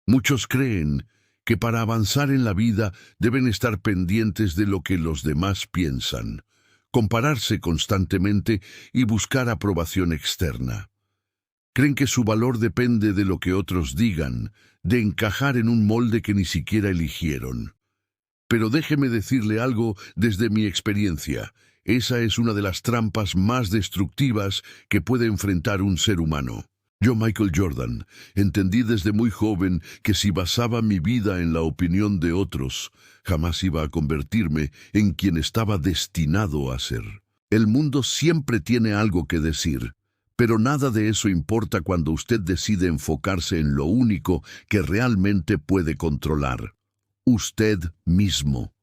Muchos creen que para avanzar en la vida deben estar pendientes de lo que los demás piensan, compararse constantemente y buscar aprobación externa. Creen que su valor depende de lo que otros digan, de encajar en un molde que ni siquiera eligieron. Pero déjeme decirle algo desde mi experiencia. Esa es una de las trampas más destructivas que puede enfrentar un ser humano. Yo, Michael Jordan, entendí desde muy joven que si basaba mi vida en la opinión de otros, jamás iba a convertirme en quien estaba destinado a ser. El mundo siempre tiene algo que decir, pero nada de eso importa cuando usted decide enfocarse en lo único que realmente puede controlar: usted mismo.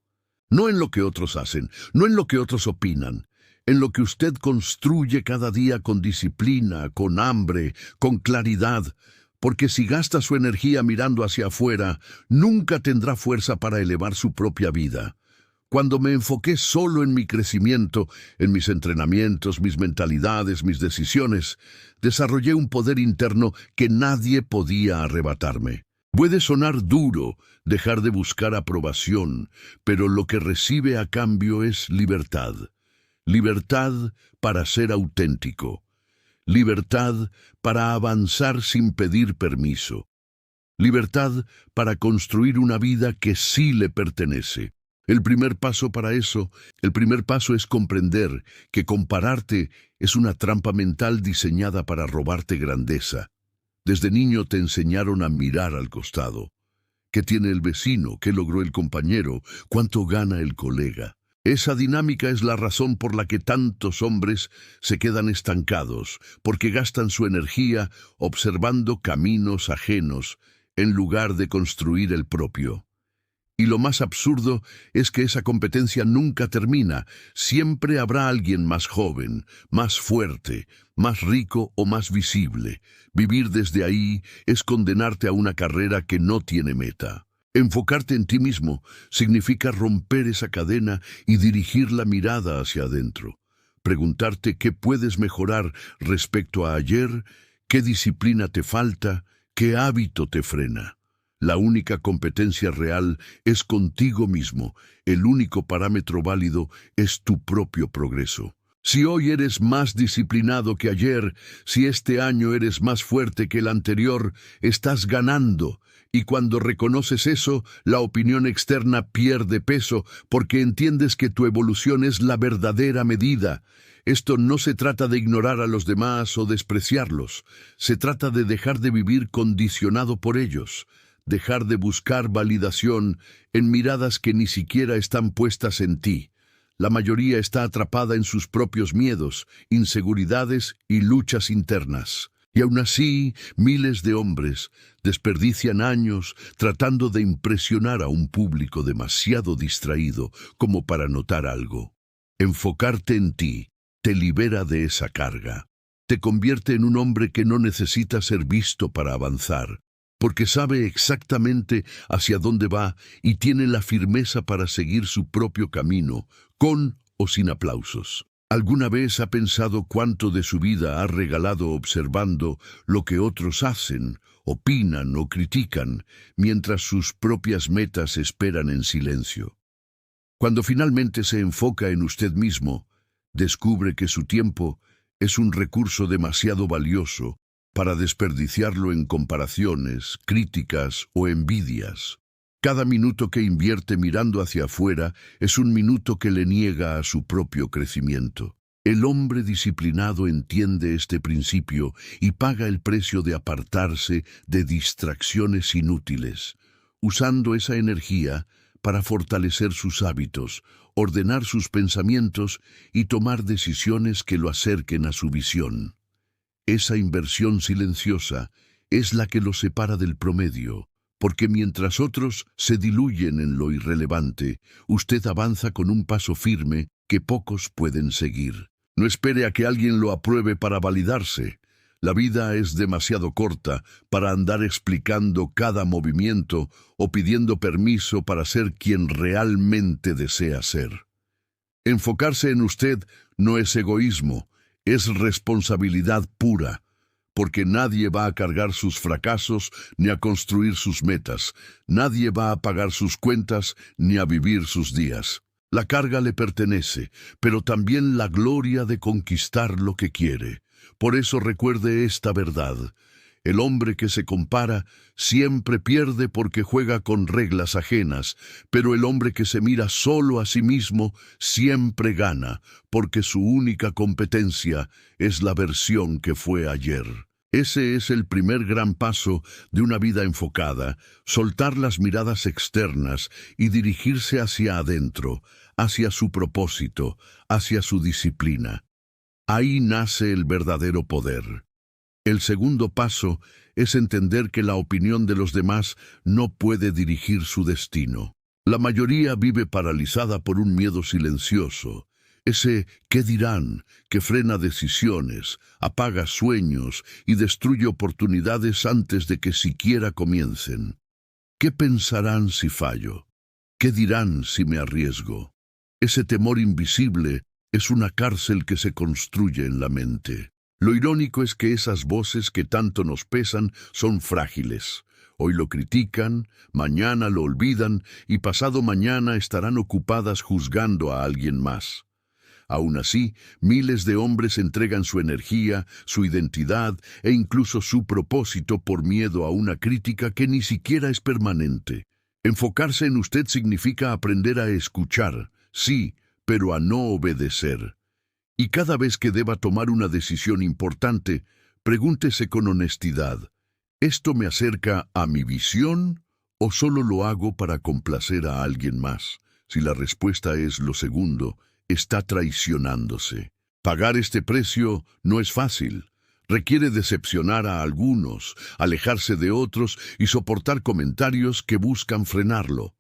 No en lo que otros hacen, no en lo que otros opinan, en lo que usted construye cada día con disciplina, con hambre, con claridad, porque si gasta su energía mirando hacia afuera, nunca tendrá fuerza para elevar su propia vida. Cuando me enfoqué solo en mi crecimiento, en mis entrenamientos, mis mentalidades, mis decisiones, desarrollé un poder interno que nadie podía arrebatarme. Puede sonar duro dejar de buscar aprobación, pero lo que recibe a cambio es libertad. Libertad para ser auténtico. Libertad para avanzar sin pedir permiso. Libertad para construir una vida que sí le pertenece. El primer paso es comprender que compararte es una trampa mental diseñada para robarte grandeza. Desde niño te enseñaron a mirar al costado. ¿Qué tiene el vecino? ¿Qué logró el compañero? ¿Cuánto gana el colega? Esa dinámica es la razón por la que tantos hombres se quedan estancados, porque gastan su energía observando caminos ajenos en lugar de construir el propio. Y lo más absurdo es que esa competencia nunca termina. Siempre habrá alguien más joven, más fuerte, más rico o más visible. Vivir desde ahí es condenarte a una carrera que no tiene meta. Enfocarte en ti mismo significa romper esa cadena y dirigir la mirada hacia adentro. Preguntarte qué puedes mejorar respecto a ayer, qué disciplina te falta, qué hábito te frena. La única competencia real es contigo mismo. El único parámetro válido es tu propio progreso. Si hoy eres más disciplinado que ayer, si este año eres más fuerte que el anterior, estás ganando. Y cuando reconoces eso, la opinión externa pierde peso, porque entiendes que tu evolución es la verdadera medida. Esto no se trata de ignorar a los demás o despreciarlos. Se trata de dejar de vivir condicionado por ellos. Dejar de buscar validación en miradas que ni siquiera están puestas en ti. La mayoría está atrapada en sus propios miedos, inseguridades y luchas internas. Y aún así, miles de hombres desperdician años tratando de impresionar a un público demasiado distraído como para notar algo. Enfocarte en ti te libera de esa carga. Te convierte en un hombre que no necesita ser visto para avanzar, porque sabe exactamente hacia dónde va y tiene la firmeza para seguir su propio camino, con o sin aplausos. ¿Alguna vez ha pensado cuánto de su vida ha regalado observando lo que otros hacen, opinan o critican, mientras sus propias metas esperan en silencio? Cuando finalmente se enfoca en usted mismo, descubre que su tiempo es un recurso demasiado valioso para desperdiciarlo en comparaciones, críticas o envidias. Cada minuto que invierte mirando hacia afuera es un minuto que le niega a su propio crecimiento. El hombre disciplinado entiende este principio y paga el precio de apartarse de distracciones inútiles, usando esa energía para fortalecer sus hábitos, ordenar sus pensamientos y tomar decisiones que lo acerquen a su visión. Esa inversión silenciosa es la que lo separa del promedio, porque mientras otros se diluyen en lo irrelevante, usted avanza con un paso firme que pocos pueden seguir. No espere a que alguien lo apruebe para validarse. La vida es demasiado corta para andar explicando cada movimiento o pidiendo permiso para ser quien realmente desea ser. Enfocarse en usted no es egoísmo, es responsabilidad pura, porque nadie va a cargar sus fracasos ni a construir sus metas. Nadie va a pagar sus cuentas ni a vivir sus días. La carga le pertenece, pero también la gloria de conquistar lo que quiere. Por eso recuerde esta verdad. El hombre que se compara siempre pierde porque juega con reglas ajenas, pero el hombre que se mira solo a sí mismo siempre gana, porque su única competencia es la versión que fue ayer. Ese es el primer gran paso de una vida enfocada, soltar las miradas externas y dirigirse hacia adentro, hacia su propósito, hacia su disciplina. Ahí nace el verdadero poder. El segundo paso es entender que la opinión de los demás no puede dirigir su destino. La mayoría vive paralizada por un miedo silencioso, ese «¿qué dirán?», que frena decisiones, apaga sueños y destruye oportunidades antes de que siquiera comiencen. ¿Qué pensarán si fallo? ¿Qué dirán si me arriesgo? Ese temor invisible es una cárcel que se construye en la mente. Lo irónico es que esas voces que tanto nos pesan son frágiles. Hoy lo critican, mañana lo olvidan y pasado mañana estarán ocupadas juzgando a alguien más. Aún así, miles de hombres entregan su energía, su identidad e incluso su propósito por miedo a una crítica que ni siquiera es permanente. Enfocarse en usted significa aprender a escuchar, sí, pero a no obedecer. Y cada vez que deba tomar una decisión importante, pregúntese con honestidad, ¿esto me acerca a mi visión o solo lo hago para complacer a alguien más? Si la respuesta es lo segundo, está traicionándose. Pagar este precio no es fácil. Requiere decepcionar a algunos, alejarse de otros y soportar comentarios que buscan frenarlo.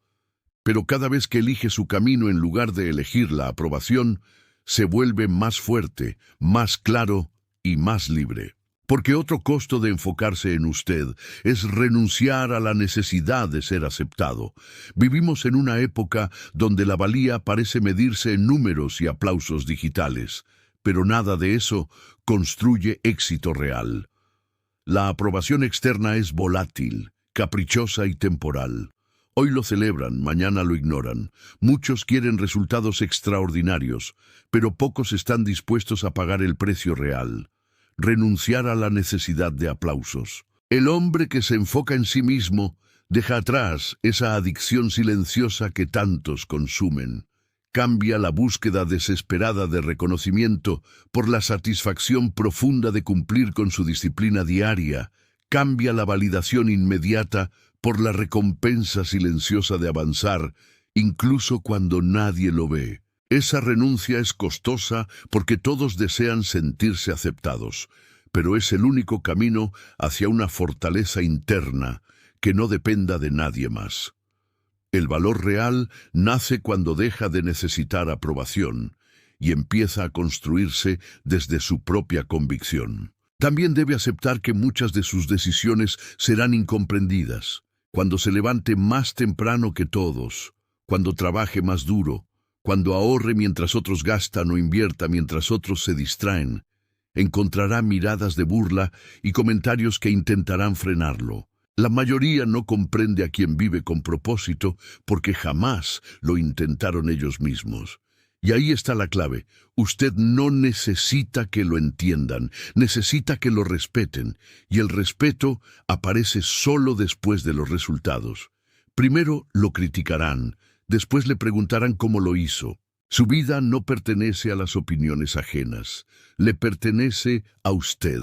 Pero cada vez que elige su camino en lugar de elegir la aprobación, se vuelve más fuerte, más claro y más libre. Porque otro costo de enfocarse en usted es renunciar a la necesidad de ser aceptado. Vivimos en una época donde la valía parece medirse en números y aplausos digitales, pero nada de eso construye éxito real. La aprobación externa es volátil, caprichosa y temporal. Hoy lo celebran, mañana lo ignoran. Muchos quieren resultados extraordinarios, pero pocos están dispuestos a pagar el precio real. Renunciar a la necesidad de aplausos. El hombre que se enfoca en sí mismo deja atrás esa adicción silenciosa que tantos consumen. Cambia la búsqueda desesperada de reconocimiento por la satisfacción profunda de cumplir con su disciplina diaria. Cambia la validación inmediata por la recompensa silenciosa de avanzar, incluso cuando nadie lo ve. Esa renuncia es costosa porque todos desean sentirse aceptados, pero es el único camino hacia una fortaleza interna que no dependa de nadie más. El valor real nace cuando deja de necesitar aprobación y empieza a construirse desde su propia convicción. También debe aceptar que muchas de sus decisiones serán incomprendidas. Cuando se levante más temprano que todos, cuando trabaje más duro, cuando ahorre mientras otros gastan o invierta mientras otros se distraen, encontrará miradas de burla y comentarios que intentarán frenarlo. La mayoría no comprende a quien vive con propósito porque jamás lo intentaron ellos mismos. Y ahí está la clave. Usted no necesita que lo entiendan, necesita que lo respeten. Y el respeto aparece solo después de los resultados. Primero lo criticarán, después le preguntarán cómo lo hizo. Su vida no pertenece a las opiniones ajenas, le pertenece a usted.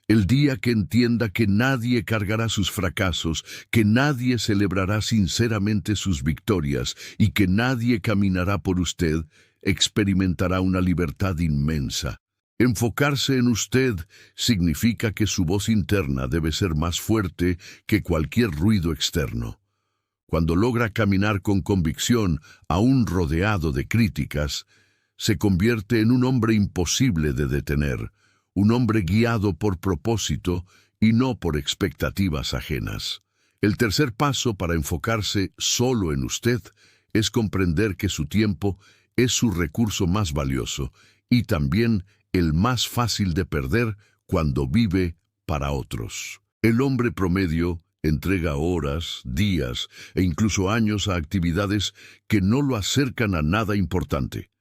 El día que entienda que nadie cargará sus fracasos, que nadie celebrará sinceramente sus victorias y que nadie caminará por usted, experimentará una libertad inmensa. Enfocarse en usted significa que su voz interna debe ser más fuerte que cualquier ruido externo. Cuando logra caminar con convicción, aún rodeado de críticas, se convierte en un hombre imposible de detener, un hombre guiado por propósito y no por expectativas ajenas. El tercer paso para enfocarse solo en usted es comprender que su tiempo es su recurso más valioso y también el más fácil de perder cuando vive para otros. El hombre promedio entrega horas, días e incluso años a actividades que no lo acercan a nada importante.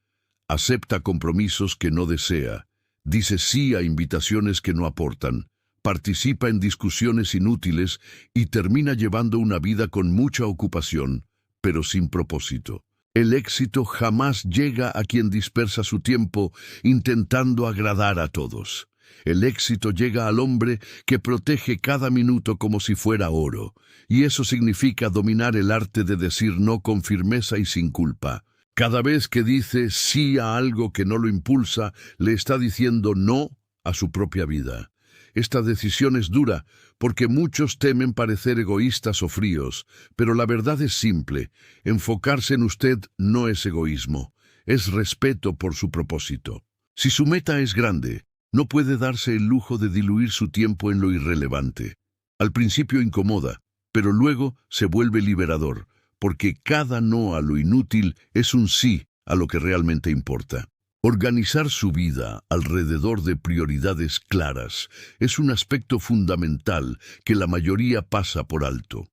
Acepta compromisos que no desea, dice sí a invitaciones que no aportan, participa en discusiones inútiles y termina llevando una vida con mucha ocupación, pero sin propósito. El éxito jamás llega a quien dispersa su tiempo intentando agradar a todos. El éxito llega al hombre que protege cada minuto como si fuera oro, y eso significa dominar el arte de decir no con firmeza y sin culpa. Cada vez que dice sí a algo que no lo impulsa, le está diciendo no a su propia vida. Esta decisión es dura, porque muchos temen parecer egoístas o fríos, pero la verdad es simple: enfocarse en usted no es egoísmo, es respeto por su propósito. Si su meta es grande, no puede darse el lujo de diluir su tiempo en lo irrelevante. Al principio incomoda, pero luego se vuelve liberador, porque cada no a lo inútil es un sí a lo que realmente importa. Organizar su vida alrededor de prioridades claras es un aspecto fundamental que la mayoría pasa por alto.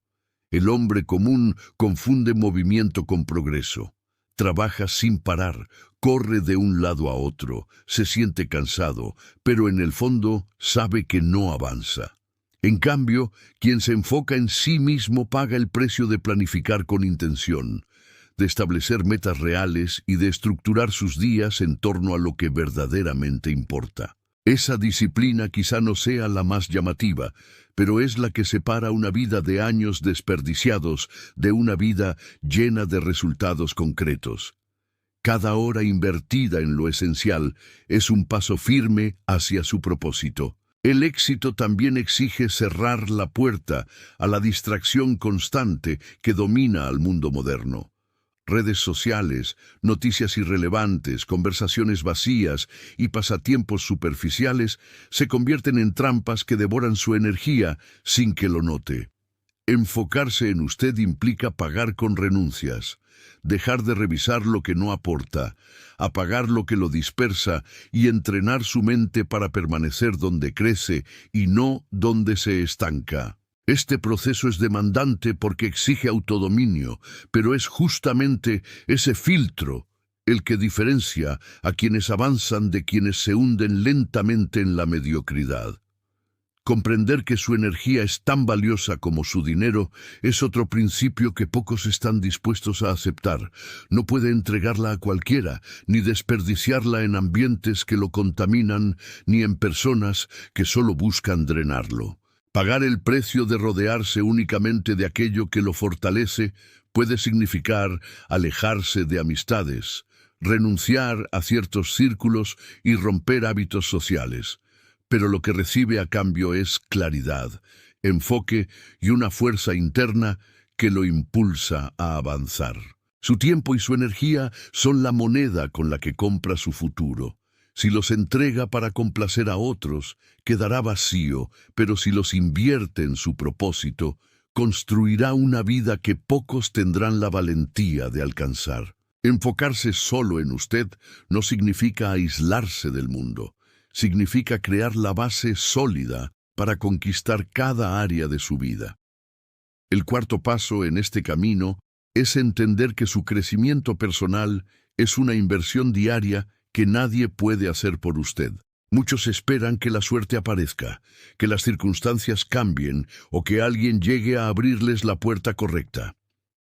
El hombre común confunde movimiento con progreso. Trabaja sin parar, corre de un lado a otro, se siente cansado, pero en el fondo sabe que no avanza. En cambio, quien se enfoca en sí mismo paga el precio de planificar con intención, de establecer metas reales y de estructurar sus días en torno a lo que verdaderamente importa. Esa disciplina quizá no sea la más llamativa, pero es la que separa una vida de años desperdiciados de una vida llena de resultados concretos. Cada hora invertida en lo esencial es un paso firme hacia su propósito. El éxito también exige cerrar la puerta a la distracción constante que domina al mundo moderno. Redes sociales, noticias irrelevantes, conversaciones vacías y pasatiempos superficiales se convierten en trampas que devoran su energía sin que lo note. Enfocarse en usted implica pagar con renuncias, dejar de revisar lo que no aporta, apagar lo que lo dispersa y entrenar su mente para permanecer donde crece y no donde se estanca. Este proceso es demandante porque exige autodominio, pero es justamente ese filtro el que diferencia a quienes avanzan de quienes se hunden lentamente en la mediocridad. Comprender que su energía es tan valiosa como su dinero es otro principio que pocos están dispuestos a aceptar. No puede entregarla a cualquiera, ni desperdiciarla en ambientes que lo contaminan, ni en personas que solo buscan drenarlo. Pagar el precio de rodearse únicamente de aquello que lo fortalece puede significar alejarse de amistades, renunciar a ciertos círculos y romper hábitos sociales. Pero lo que recibe a cambio es claridad, enfoque y una fuerza interna que lo impulsa a avanzar. Su tiempo y su energía son la moneda con la que compra su futuro. Si los entrega para complacer a otros, quedará vacío, pero si los invierte en su propósito, construirá una vida que pocos tendrán la valentía de alcanzar. Enfocarse solo en usted no significa aislarse del mundo. Significa crear la base sólida para conquistar cada área de su vida. El cuarto paso en este camino es entender que su crecimiento personal es una inversión diaria que nadie puede hacer por usted. Muchos esperan que la suerte aparezca, que las circunstancias cambien o que alguien llegue a abrirles la puerta correcta.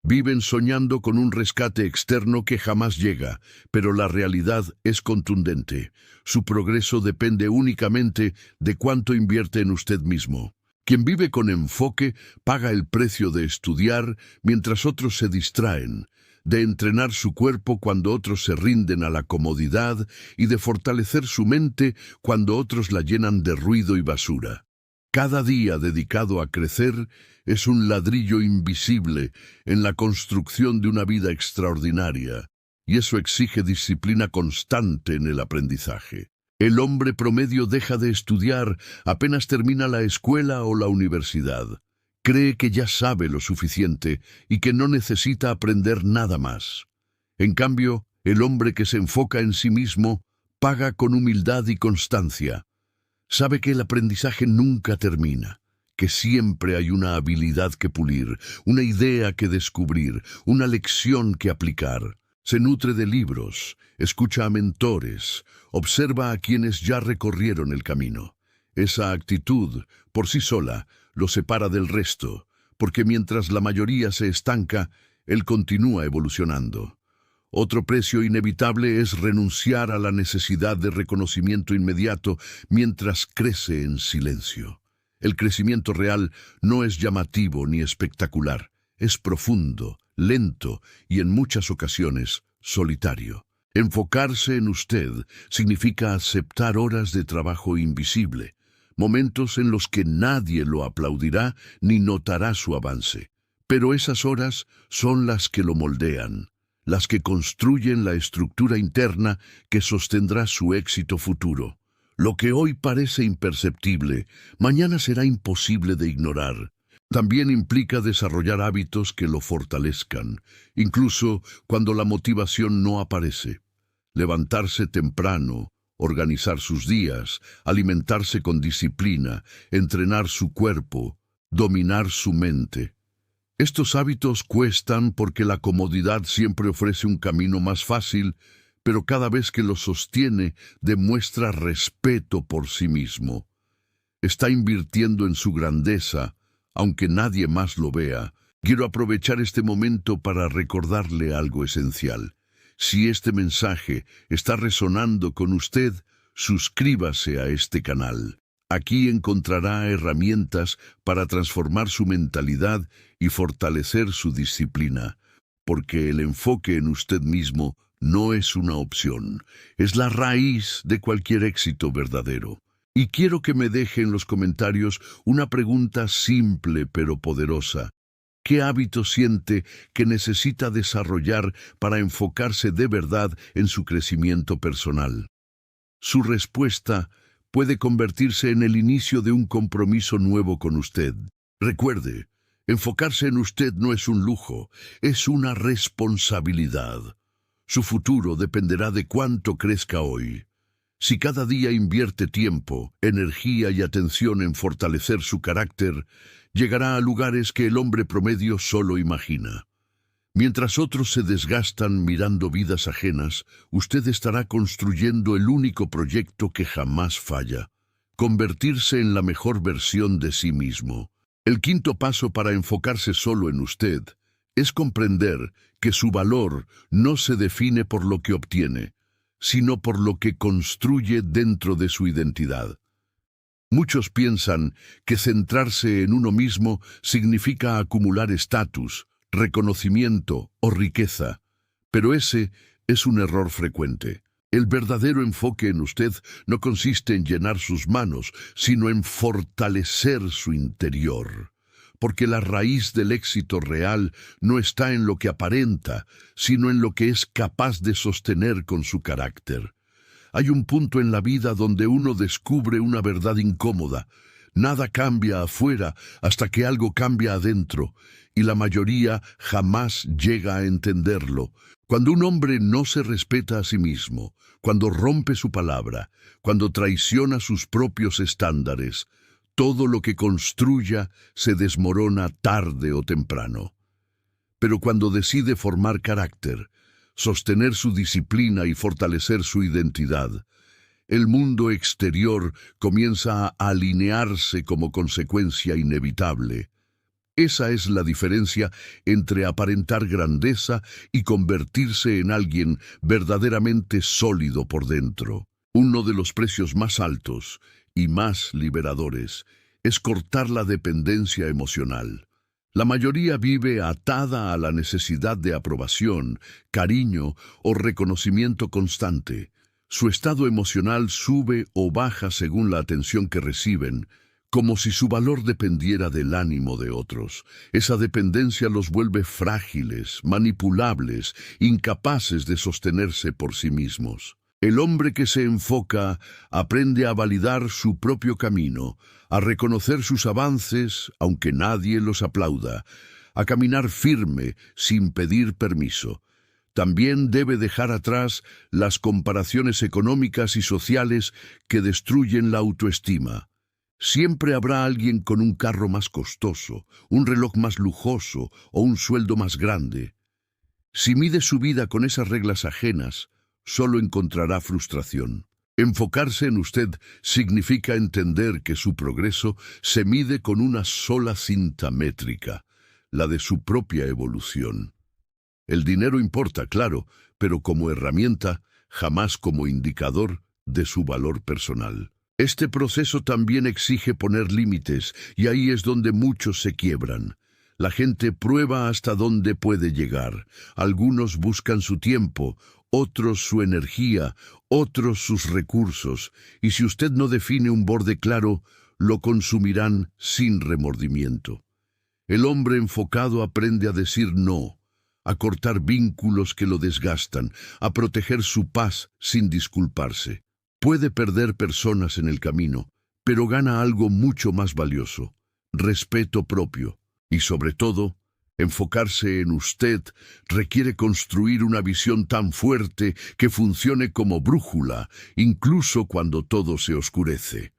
Viven soñando con un rescate externo que jamás llega, pero la realidad es contundente. Su progreso depende únicamente de cuánto invierte en usted mismo. Quien vive con enfoque paga el precio de estudiar mientras otros se distraen, de entrenar su cuerpo cuando otros se rinden a la comodidad y de fortalecer su mente cuando otros la llenan de ruido y basura. Cada día dedicado a crecer es un ladrillo invisible en la construcción de una vida extraordinaria, y eso exige disciplina constante en el aprendizaje. El hombre promedio deja de estudiar apenas termina la escuela o la universidad. Cree que ya sabe lo suficiente y que no necesita aprender nada más. En cambio, el hombre que se enfoca en sí mismo paga con humildad y constancia. Sabe que el aprendizaje nunca termina, que siempre hay una habilidad que pulir, una idea que descubrir, una lección que aplicar. Se nutre de libros, escucha a mentores, observa a quienes ya recorrieron el camino. Esa actitud, por sí sola, lo separa del resto, porque mientras la mayoría se estanca, él continúa evolucionando. Otro precio inevitable es renunciar a la necesidad de reconocimiento inmediato mientras crece en silencio. El crecimiento real no es llamativo ni espectacular, es profundo, lento y en muchas ocasiones solitario. Enfocarse en usted significa aceptar horas de trabajo invisible, momentos en los que nadie lo aplaudirá ni notará su avance. Pero esas horas son las que lo moldean, las que construyen la estructura interna que sostendrá su éxito futuro. Lo que hoy parece imperceptible, mañana será imposible de ignorar. También implica desarrollar hábitos que lo fortalezcan, incluso cuando la motivación no aparece. Levantarse temprano, organizar sus días, alimentarse con disciplina, entrenar su cuerpo, dominar su mente. Estos hábitos cuestan porque la comodidad siempre ofrece un camino más fácil, pero cada vez que lo sostiene demuestra respeto por sí mismo. Está invirtiendo en su grandeza, aunque nadie más lo vea. Quiero aprovechar este momento para recordarle algo esencial. Si este mensaje está resonando con usted, suscríbase a este canal. Aquí encontrará herramientas para transformar su mentalidad y fortalecer su disciplina, porque el enfoque en usted mismo no es una opción, es la raíz de cualquier éxito verdadero. Y quiero que me deje en los comentarios una pregunta simple pero poderosa. ¿Qué hábito siente que necesita desarrollar para enfocarse de verdad en su crecimiento personal? Su respuesta puede convertirse en el inicio de un compromiso nuevo con usted. Recuerde, enfocarse en usted no es un lujo, es una responsabilidad. Su futuro dependerá de cuánto crezca hoy. Si cada día invierte tiempo, energía y atención en fortalecer su carácter, llegará a lugares que el hombre promedio solo imagina. Mientras otros se desgastan mirando vidas ajenas, usted estará construyendo el único proyecto que jamás falla: convertirse en la mejor versión de sí mismo. El quinto paso para enfocarse solo en usted es comprender que su valor no se define por lo que obtiene, sino por lo que construye dentro de su identidad. Muchos piensan que centrarse en uno mismo significa acumular estatus, reconocimiento o riqueza, pero ese es un error frecuente. El verdadero enfoque en usted no consiste en llenar sus manos, sino en fortalecer su interior. Porque la raíz del éxito real no está en lo que aparenta, sino en lo que es capaz de sostener con su carácter. Hay un punto en la vida donde uno descubre una verdad incómoda. Nada cambia afuera hasta que algo cambia adentro, y la mayoría jamás llega a entenderlo. Cuando un hombre no se respeta a sí mismo, cuando rompe su palabra, cuando traiciona sus propios estándares, todo lo que construya se desmorona tarde o temprano. Pero cuando decide formar carácter, sostener su disciplina y fortalecer su identidad, el mundo exterior comienza a alinearse como consecuencia inevitable. Esa es la diferencia entre aparentar grandeza y convertirse en alguien verdaderamente sólido por dentro. Uno de los precios más altos y más liberadores es cortar la dependencia emocional. La mayoría vive atada a la necesidad de aprobación, cariño o reconocimiento constante. Su estado emocional sube o baja según la atención que reciben, como si su valor dependiera del ánimo de otros. Esa dependencia los vuelve frágiles, manipulables, incapaces de sostenerse por sí mismos. El hombre que se enfoca aprende a validar su propio camino, a reconocer sus avances, aunque nadie los aplauda, a caminar firme sin pedir permiso. También debe dejar atrás las comparaciones económicas y sociales que destruyen la autoestima. Siempre habrá alguien con un carro más costoso, un reloj más lujoso o un sueldo más grande. Si mide su vida con esas reglas ajenas, solo encontrará frustración. Enfocarse en usted significa entender que su progreso se mide con una sola cinta métrica, la de su propia evolución. El dinero importa, claro, pero como herramienta, jamás como indicador de su valor personal. Este proceso también exige poner límites, y ahí es donde muchos se quiebran. La gente prueba hasta dónde puede llegar. Algunos buscan su tiempo, otros su energía, otros sus recursos, y si usted no define un borde claro, lo consumirán sin remordimiento. El hombre enfocado aprende a decir no, a cortar vínculos que lo desgastan, a proteger su paz sin disculparse. Puede perder personas en el camino, pero gana algo mucho más valioso: respeto propio. Y sobre todo, enfocarse en usted requiere construir una visión tan fuerte que funcione como brújula, incluso cuando todo se oscurece.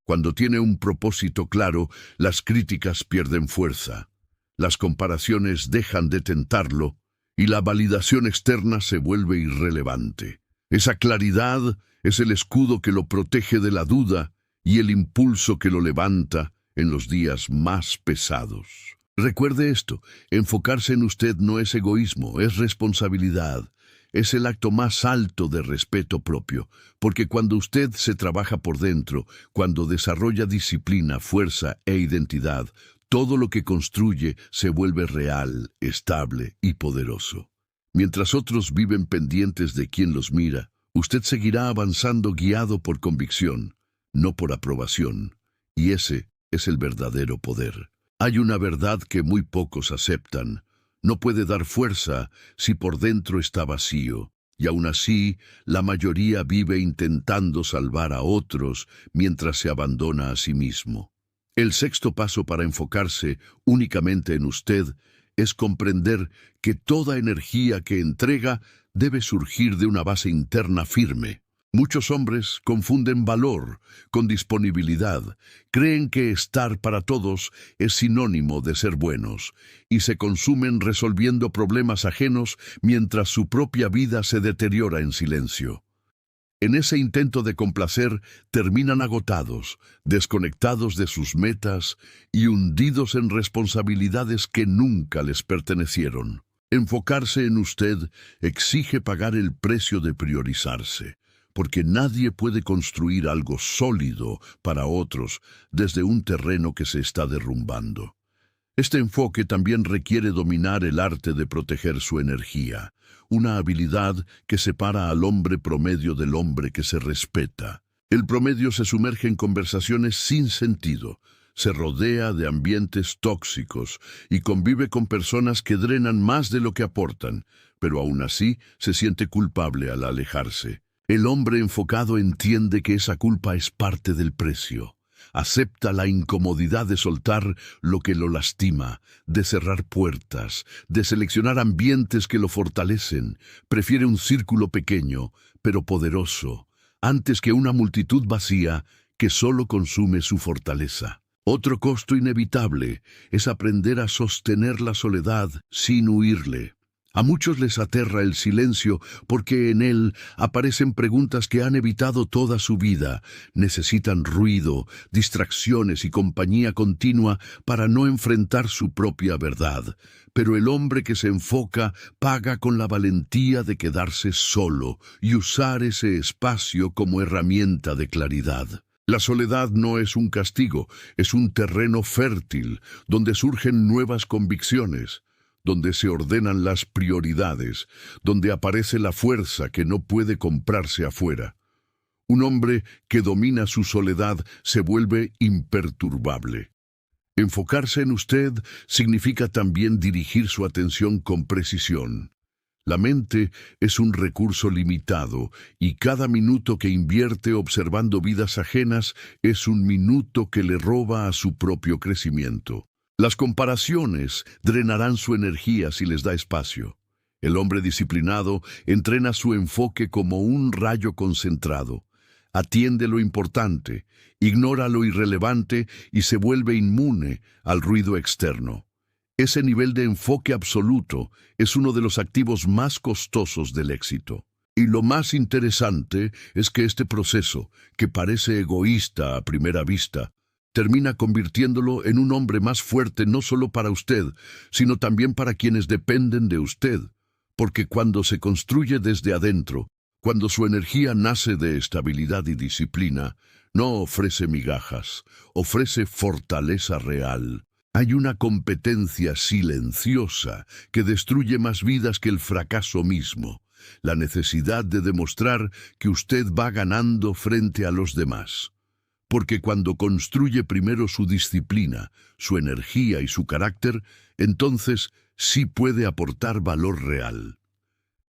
Cuando tiene un propósito claro, las críticas pierden fuerza. Las comparaciones dejan de tentarlo y la validación externa se vuelve irrelevante. Esa claridad es el escudo que lo protege de la duda y el impulso que lo levanta en los días más pesados. Recuerde esto: enfocarse en usted no es egoísmo, es responsabilidad. Es el acto más alto de respeto propio, porque cuando usted se trabaja por dentro, cuando desarrolla disciplina, fuerza e identidad, todo lo que construye se vuelve real, estable y poderoso. Mientras otros viven pendientes de quien los mira, usted seguirá avanzando guiado por convicción, no por aprobación, y ese es el verdadero poder. Hay una verdad que muy pocos aceptan: no puede dar fuerza si por dentro está vacío, y aún así la mayoría vive intentando salvar a otros mientras se abandona a sí mismo. El sexto paso para enfocarse únicamente en usted es comprender que toda energía que entrega debe surgir de una base interna firme. Muchos hombres confunden valor con disponibilidad, creen que estar para todos es sinónimo de ser buenos, y se consumen resolviendo problemas ajenos mientras su propia vida se deteriora en silencio. En ese intento de complacer, terminan agotados, desconectados de sus metas y hundidos en responsabilidades que nunca les pertenecieron. Enfocarse en usted exige pagar el precio de priorizarse, porque nadie puede construir algo sólido para otros desde un terreno que se está derrumbando. Este enfoque también requiere dominar el arte de proteger su energía, una habilidad que separa al hombre promedio del hombre que se respeta. El promedio se sumerge en conversaciones sin sentido, se rodea de ambientes tóxicos y convive con personas que drenan más de lo que aportan, pero aún así se siente culpable al alejarse. El hombre enfocado entiende que esa culpa es parte del precio. Acepta la incomodidad de soltar lo que lo lastima, de cerrar puertas, de seleccionar ambientes que lo fortalecen. Prefiere un círculo pequeño, pero poderoso, antes que una multitud vacía que solo consume su fortaleza. Otro costo inevitable es aprender a sostener la soledad sin huirle. A muchos les aterra el silencio porque en él aparecen preguntas que han evitado toda su vida. Necesitan ruido, distracciones y compañía continua para no enfrentar su propia verdad. Pero el hombre que se enfoca paga con la valentía de quedarse solo y usar ese espacio como herramienta de claridad. La soledad no es un castigo, es un terreno fértil donde surgen nuevas convicciones, donde se ordenan las prioridades, donde aparece la fuerza que no puede comprarse afuera. Un hombre que domina su soledad se vuelve imperturbable. Enfocarse en usted significa también dirigir su atención con precisión. La mente es un recurso limitado y cada minuto que invierte observando vidas ajenas es un minuto que le roba a su propio crecimiento. Las comparaciones drenarán su energía si les da espacio. El hombre disciplinado entrena su enfoque como un rayo concentrado. Atiende lo importante, ignora lo irrelevante y se vuelve inmune al ruido externo. Ese nivel de enfoque absoluto es uno de los activos más costosos del éxito. Y lo más interesante es que este proceso, que parece egoísta a primera vista, termina convirtiéndolo en un hombre más fuerte no solo para usted, sino también para quienes dependen de usted. Porque cuando se construye desde adentro, cuando su energía nace de estabilidad y disciplina, no ofrece migajas, ofrece fortaleza real. Hay una competencia silenciosa que destruye más vidas que el fracaso mismo, la necesidad de demostrar que usted va ganando frente a los demás. Porque cuando construye primero su disciplina, su energía y su carácter, entonces sí puede aportar valor real.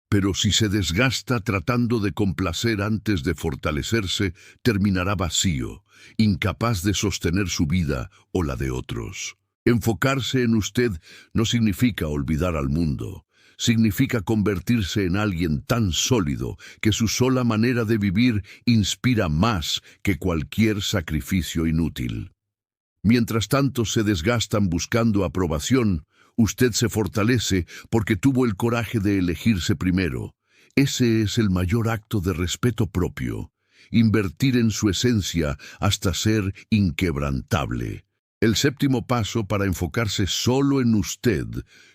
Pero si se desgasta tratando de complacer antes de fortalecerse, terminará vacío, incapaz de sostener su vida o la de otros. Enfocarse en usted no significa olvidar al mundo. Significa convertirse en alguien tan sólido que su sola manera de vivir inspira más que cualquier sacrificio inútil. Mientras tanto se desgastan buscando aprobación, usted se fortalece porque tuvo el coraje de elegirse primero. Ese es el mayor acto de respeto propio, invertir en su esencia hasta ser inquebrantable. El séptimo paso para enfocarse solo en usted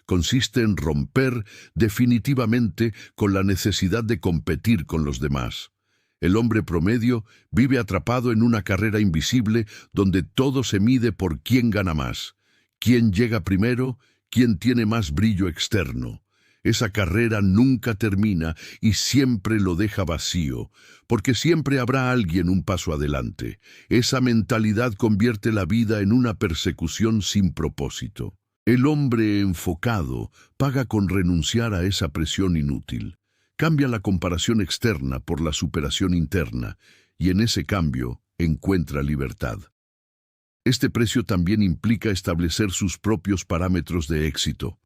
consiste en romper definitivamente con la necesidad de competir con los demás. El hombre promedio vive atrapado en una carrera invisible donde todo se mide por quién gana más, quién llega primero, quién tiene más brillo externo. Esa carrera nunca termina y siempre lo deja vacío, porque siempre habrá alguien un paso adelante. Esa mentalidad convierte la vida en una persecución sin propósito. El hombre enfocado paga con renunciar a esa presión inútil. Cambia la comparación externa por la superación interna, y en ese cambio encuentra libertad. Este precio también implica establecer sus propios parámetros de éxito.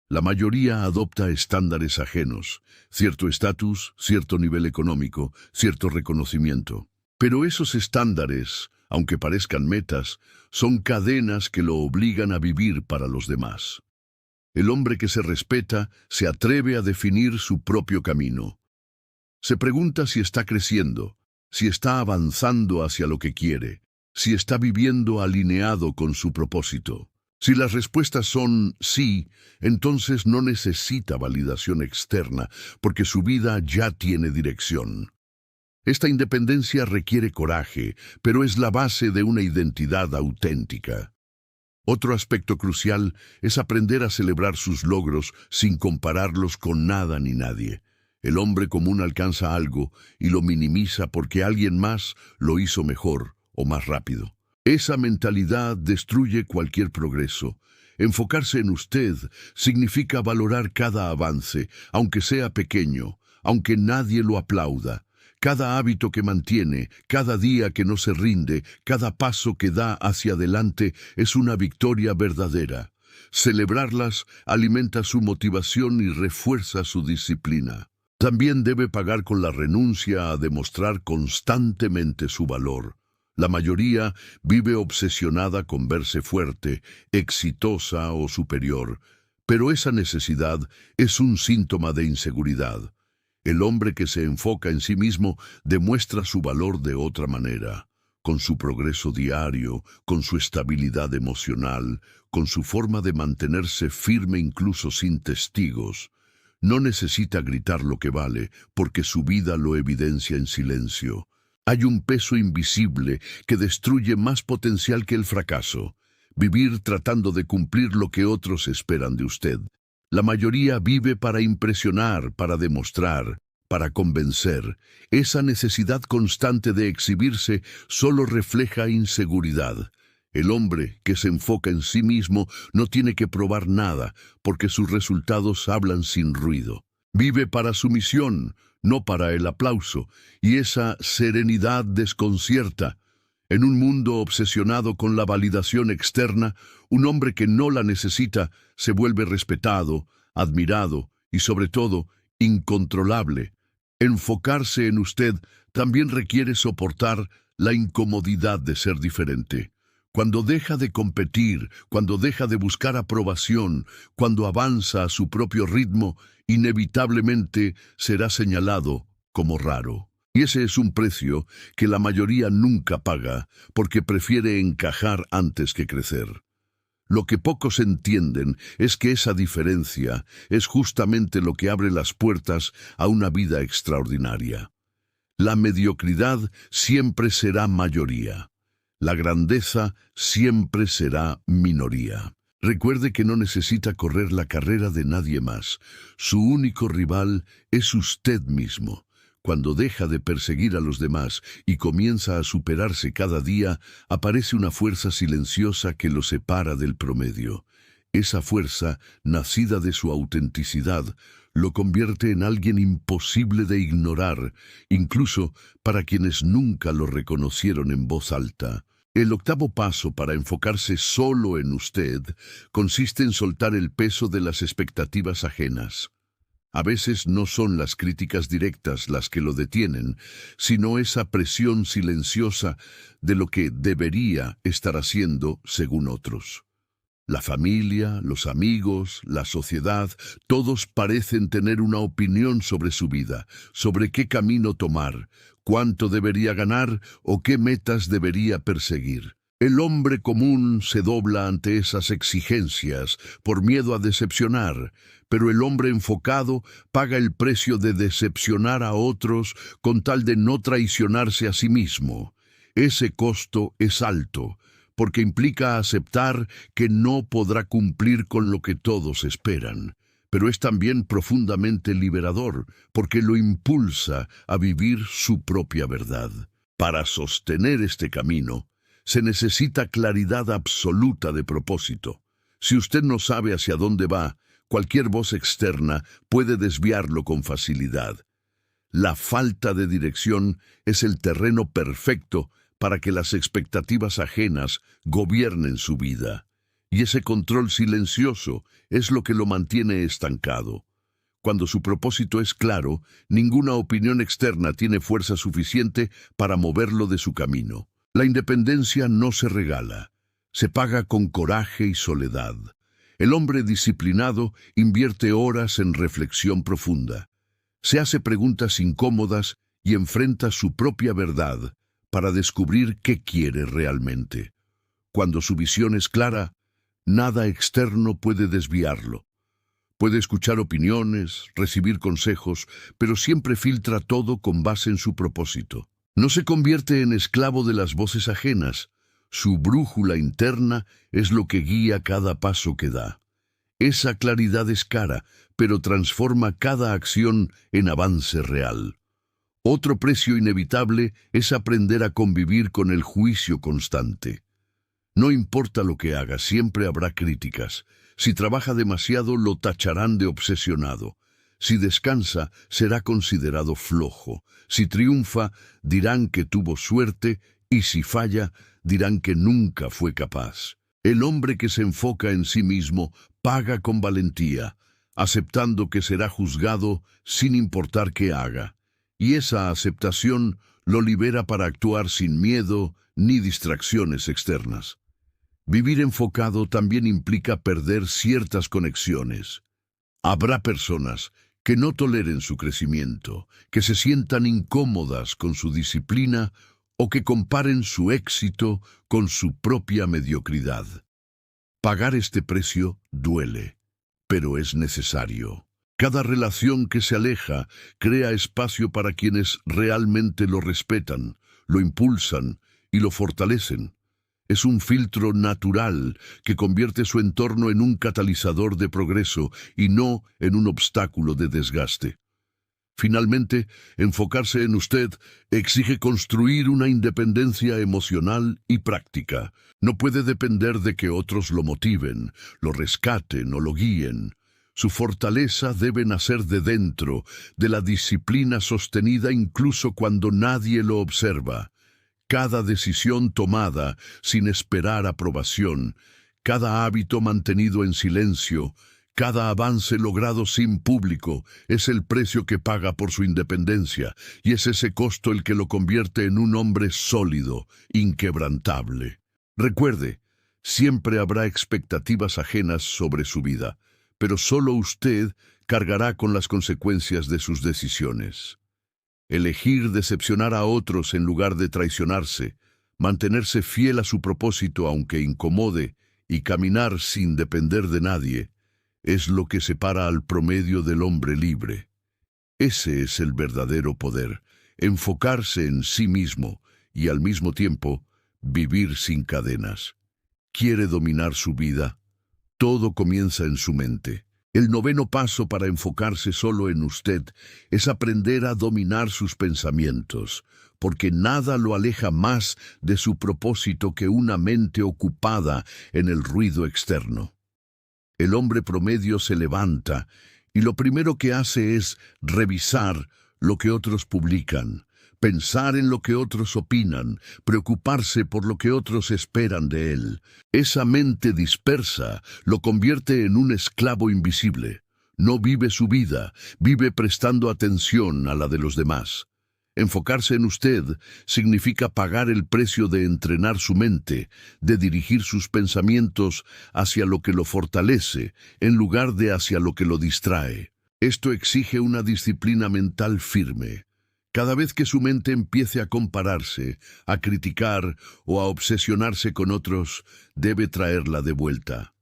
La mayoría adopta estándares ajenos, cierto estatus, cierto nivel económico, cierto reconocimiento. Pero esos estándares, aunque parezcan metas, son cadenas que lo obligan a vivir para los demás. El hombre que se respeta se atreve a definir su propio camino. Se pregunta si está creciendo, si está avanzando hacia lo que quiere, si está viviendo alineado con su propósito. Si las respuestas son sí, entonces no necesita validación externa, porque su vida ya tiene dirección. Esta independencia requiere coraje, pero es la base de una identidad auténtica. Otro aspecto crucial es aprender a celebrar sus logros sin compararlos con nada ni nadie. El hombre común alcanza algo y lo minimiza porque alguien más lo hizo mejor o más rápido. Esa mentalidad destruye cualquier progreso. Enfocarse en usted significa valorar cada avance, aunque sea pequeño, aunque nadie lo aplauda. Cada hábito que mantiene, cada día que no se rinde, cada paso que da hacia adelante es una victoria verdadera. Celebrarlas alimenta su motivación y refuerza su disciplina. También debe pagar con la renuncia a demostrar constantemente su valor. La mayoría vive obsesionada con verse fuerte, exitosa o superior, pero esa necesidad es un síntoma de inseguridad. El hombre que se enfoca en sí mismo demuestra su valor de otra manera, con su progreso diario, con su estabilidad emocional, con su forma de mantenerse firme incluso sin testigos. No necesita gritar lo que vale, porque su vida lo evidencia en silencio. Hay un peso invisible que destruye más potencial que el fracaso. Vivir tratando de cumplir lo que otros esperan de usted. La mayoría vive para impresionar, para demostrar, para convencer. Esa necesidad constante de exhibirse solo refleja inseguridad. El hombre que se enfoca en sí mismo no tiene que probar nada, porque sus resultados hablan sin ruido. Vive para su misión, no para el aplauso, y esa serenidad desconcierta. En un mundo obsesionado con la validación externa, un hombre que no la necesita se vuelve respetado, admirado y sobre todo, incontrolable. Enfocarse en usted también requiere soportar la incomodidad de ser diferente. Cuando deja de competir, cuando deja de buscar aprobación, cuando avanza a su propio ritmo, inevitablemente será señalado como raro. Y ese es un precio que la mayoría nunca paga, porque prefiere encajar antes que crecer. Lo que pocos entienden es que esa diferencia es justamente lo que abre las puertas a una vida extraordinaria. La mediocridad siempre será mayoría. La grandeza siempre será minoría. Recuerde que no necesita correr la carrera de nadie más. Su único rival es usted mismo. Cuando deja de perseguir a los demás y comienza a superarse cada día, aparece una fuerza silenciosa que lo separa del promedio. Esa fuerza, nacida de su autenticidad, lo convierte en alguien imposible de ignorar, incluso para quienes nunca lo reconocieron en voz alta. El octavo paso para enfocarse solo en usted consiste en soltar el peso de las expectativas ajenas. A veces no son las críticas directas las que lo detienen, sino esa presión silenciosa de lo que debería estar haciendo según otros. La familia, los amigos, la sociedad, todos parecen tener una opinión sobre su vida, sobre qué camino tomar, cuánto debería ganar o qué metas debería perseguir. El hombre común se dobla ante esas exigencias por miedo a decepcionar, pero el hombre enfocado paga el precio de decepcionar a otros con tal de no traicionarse a sí mismo. Ese costo es alto, porque implica aceptar que no podrá cumplir con lo que todos esperan. Pero es también profundamente liberador, porque lo impulsa a vivir su propia verdad. Para sostener este camino, se necesita claridad absoluta de propósito. Si usted no sabe hacia dónde va, cualquier voz externa puede desviarlo con facilidad. La falta de dirección es el terreno perfecto para que las expectativas ajenas gobiernen su vida. Y ese control silencioso es lo que lo mantiene estancado. Cuando su propósito es claro, ninguna opinión externa tiene fuerza suficiente para moverlo de su camino. La independencia no se regala, se paga con coraje y soledad. El hombre disciplinado invierte horas en reflexión profunda. Se hace preguntas incómodas y enfrenta su propia verdad para descubrir qué quiere realmente. Cuando su visión es clara, nada externo puede desviarlo. Puede escuchar opiniones, recibir consejos, pero siempre filtra todo con base en su propósito. No se convierte en esclavo de las voces ajenas. Su brújula interna es lo que guía cada paso que da. Esa claridad es cara, pero transforma cada acción en avance real. Otro precio inevitable es aprender a convivir con el juicio constante. No importa lo que haga, siempre habrá críticas. Si trabaja demasiado, lo tacharán de obsesionado. Si descansa, será considerado flojo. Si triunfa, dirán que tuvo suerte, y si falla, dirán que nunca fue capaz. El hombre que se enfoca en sí mismo paga con valentía, aceptando que será juzgado sin importar qué haga. Y esa aceptación lo libera para actuar sin miedo ni distracciones externas. Vivir enfocado también implica perder ciertas conexiones. Habrá personas que no toleren su crecimiento, que se sientan incómodas con su disciplina o que comparen su éxito con su propia mediocridad. Pagar este precio duele, pero es necesario. Cada relación que se aleja crea espacio para quienes realmente lo respetan, lo impulsan y lo fortalecen. Es un filtro natural que convierte su entorno en un catalizador de progreso y no en un obstáculo de desgaste. Finalmente, enfocarse en usted exige construir una independencia emocional y práctica. No puede depender de que otros lo motiven, lo rescaten o lo guíen. Su fortaleza debe nacer de dentro, de la disciplina sostenida incluso cuando nadie lo observa. Cada decisión tomada sin esperar aprobación, cada hábito mantenido en silencio, Cada avance logrado sin público es el precio que paga por su independencia, y es ese costo el que lo convierte en un hombre sólido, inquebrantable. Recuerde, siempre habrá expectativas ajenas sobre su vida, pero solo usted cargará con las consecuencias de sus decisiones. Elegir decepcionar a otros en lugar de traicionarse, mantenerse fiel a su propósito aunque incomode y caminar sin depender de nadie, es lo que separa al promedio del hombre libre. Ese es el verdadero poder, enfocarse en sí mismo y al mismo tiempo vivir sin cadenas. ¿Quiere dominar su vida? Todo comienza en su mente. El noveno paso para enfocarse solo en usted es aprender a dominar sus pensamientos, porque nada lo aleja más de su propósito que una mente ocupada en el ruido externo. El hombre promedio se levanta y lo primero que hace es revisar lo que otros publican, pensar en lo que otros opinan, preocuparse por lo que otros esperan de él. Esa mente dispersa lo convierte en un esclavo invisible. No vive su vida, vive prestando atención a la de los demás. Enfocarse en usted significa pagar el precio de entrenar su mente, de dirigir sus pensamientos hacia lo que lo fortalece, en lugar de hacia lo que lo distrae. Esto exige una disciplina mental firme. Cada vez que su mente empiece a compararse, a criticar o a obsesionarse con otros, debe traerla de vuelta.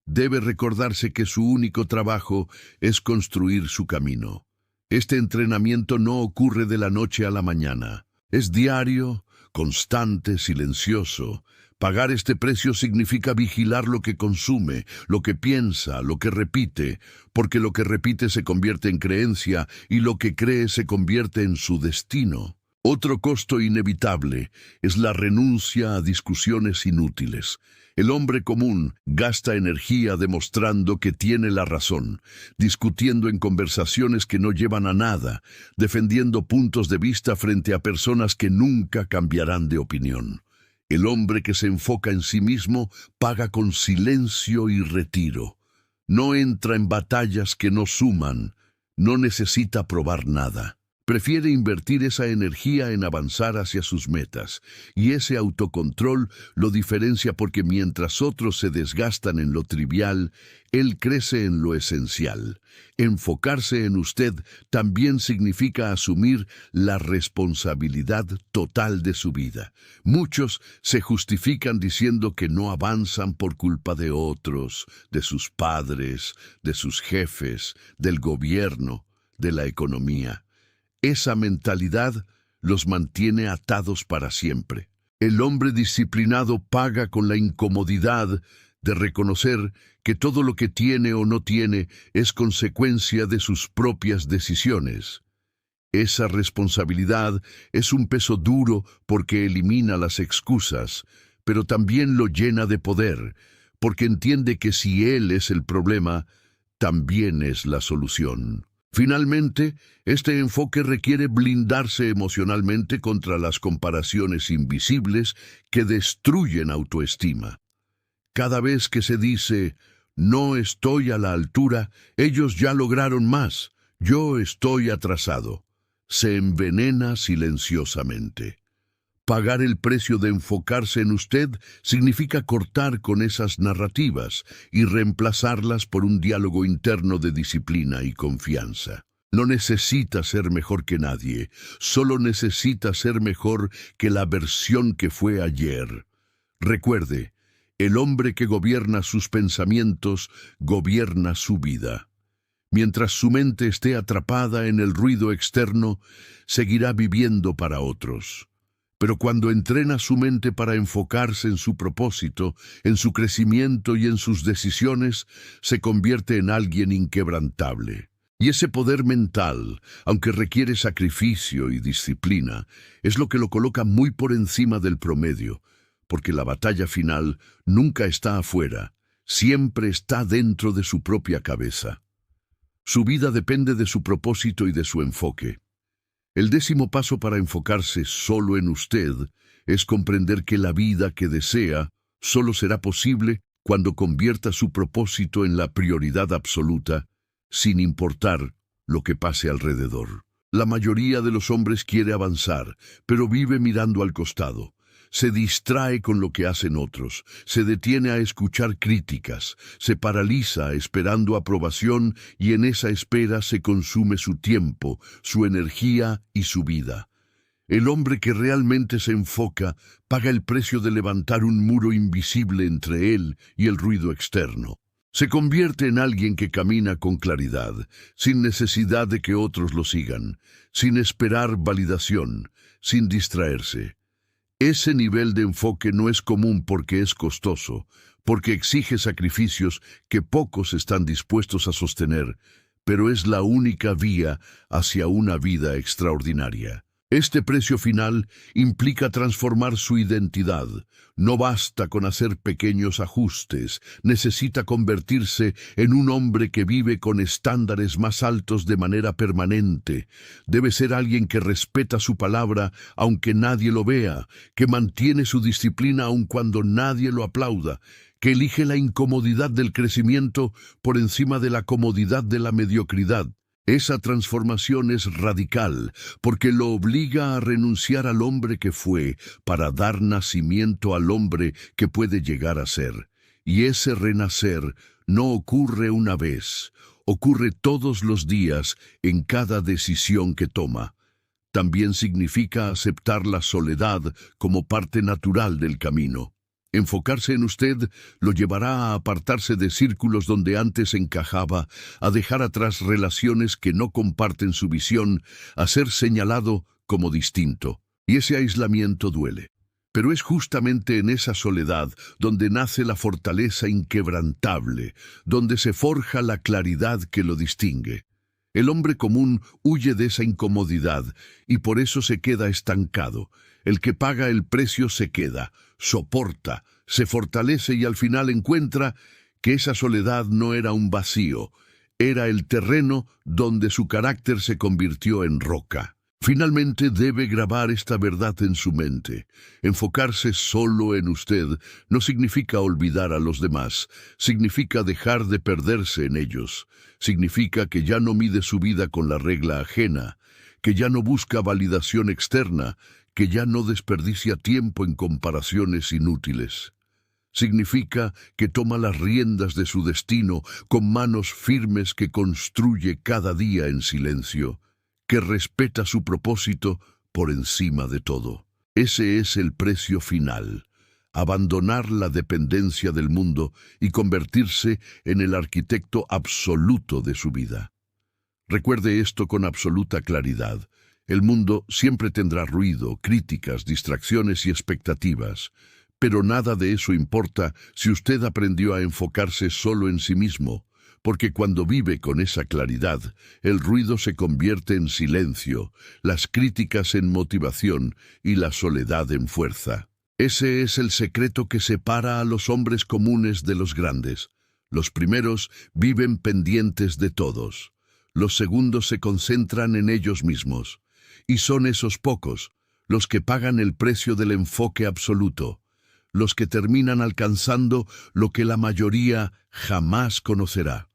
Debe recordarse que su único trabajo es construir su camino. Este entrenamiento no ocurre de la noche a la mañana. Es diario, constante, silencioso. Pagar este precio significa vigilar lo que consume, lo que piensa, lo que repite, porque lo que repite se convierte en creencia y lo que cree se convierte en su destino. Otro costo inevitable es la renuncia a discusiones inútiles. El hombre común gasta energía demostrando que tiene la razón, discutiendo en conversaciones que no llevan a nada, defendiendo puntos de vista frente a personas que nunca cambiarán de opinión. El hombre que se enfoca en sí mismo paga con silencio y retiro. No entra en batallas que no suman, no necesita probar nada. Prefiere invertir esa energía en avanzar hacia sus metas, y ese autocontrol lo diferencia porque mientras otros se desgastan en lo trivial, él crece en lo esencial. Enfocarse en usted también significa asumir la responsabilidad total de su vida. Muchos se justifican diciendo que no avanzan por culpa de otros, de sus padres, de sus jefes, del gobierno, de la economía. Esa mentalidad los mantiene atados para siempre. El hombre disciplinado paga con la incomodidad de reconocer que todo lo que tiene o no tiene es consecuencia de sus propias decisiones. Esa responsabilidad es un peso duro porque elimina las excusas, pero también lo llena de poder, porque entiende que si él es el problema, también es la solución. Finalmente, este enfoque requiere blindarse emocionalmente contra las comparaciones invisibles que destruyen autoestima. Cada vez que se dice, no estoy a la altura, ellos ya lograron más, yo estoy atrasado, se envenena silenciosamente. Pagar el precio de enfocarse en usted significa cortar con esas narrativas y reemplazarlas por un diálogo interno de disciplina y confianza. No necesita ser mejor que nadie, solo necesita ser mejor que la versión que fue ayer. Recuerde, el hombre que gobierna sus pensamientos gobierna su vida. Mientras su mente esté atrapada en el ruido externo, seguirá viviendo para otros. Pero cuando entrena su mente para enfocarse en su propósito, en su crecimiento y en sus decisiones, se convierte en alguien inquebrantable. Y ese poder mental, aunque requiere sacrificio y disciplina, es lo que lo coloca muy por encima del promedio, porque la batalla final nunca está afuera, siempre está dentro de su propia cabeza. Su vida depende de su propósito y de su enfoque. El 10º paso para enfocarse solo en usted es comprender que la vida que desea solo será posible cuando convierta su propósito en la prioridad absoluta, sin importar lo que pase alrededor. La mayoría de los hombres quiere avanzar, pero vive mirando al costado. Se distrae con lo que hacen otros, se detiene a escuchar críticas, se paraliza esperando aprobación y en esa espera se consume su tiempo, su energía y su vida. El hombre que realmente se enfoca paga el precio de levantar un muro invisible entre él y el ruido externo. Se convierte en alguien que camina con claridad, sin necesidad de que otros lo sigan, sin esperar validación, sin distraerse. Ese nivel de enfoque no es común porque es costoso, porque exige sacrificios que pocos están dispuestos a sostener, pero es la única vía hacia una vida extraordinaria. Este precio final implica transformar su identidad. No basta con hacer pequeños ajustes, necesita convertirse en un hombre que vive con estándares más altos de manera permanente. Debe ser alguien que respeta su palabra aunque nadie lo vea, que mantiene su disciplina aun cuando nadie lo aplauda, que elige la incomodidad del crecimiento por encima de la comodidad de la mediocridad. Esa transformación es radical, porque lo obliga a renunciar al hombre que fue para dar nacimiento al hombre que puede llegar a ser. Y ese renacer no ocurre una vez, ocurre todos los días en cada decisión que toma. También significa aceptar la soledad como parte natural del camino. Enfocarse en usted lo llevará a apartarse de círculos donde antes encajaba, a dejar atrás relaciones que no comparten su visión, a ser señalado como distinto. Y ese aislamiento duele. Pero es justamente en esa soledad donde nace la fortaleza inquebrantable, donde se forja la claridad que lo distingue. El hombre común huye de esa incomodidad y por eso se queda estancado. El que paga el precio se queda, soporta, se fortalece y al final encuentra que esa soledad no era un vacío, era el terreno donde su carácter se convirtió en roca. Finalmente debe grabar esta verdad en su mente. Enfocarse solo en usted no significa olvidar a los demás, significa dejar de perderse en ellos, significa que ya no mide su vida con la regla ajena, que ya no busca validación externa, que ya no desperdicia tiempo en comparaciones inútiles. Significa que toma las riendas de su destino con manos firmes que construye cada día en silencio, que respeta su propósito por encima de todo. Ese es el precio final, abandonar la dependencia del mundo y convertirse en el arquitecto absoluto de su vida. Recuerde esto con absoluta claridad. El mundo siempre tendrá ruido, críticas, distracciones y expectativas, pero nada de eso importa si usted aprendió a enfocarse solo en sí mismo, porque cuando vive con esa claridad, el ruido se convierte en silencio, las críticas en motivación y la soledad en fuerza. Ese es el secreto que separa a los hombres comunes de los grandes. Los primeros viven pendientes de todos. Los segundos se concentran en ellos mismos. Y son esos pocos, los que pagan el precio del enfoque absoluto, los que terminan alcanzando lo que la mayoría jamás conocerá.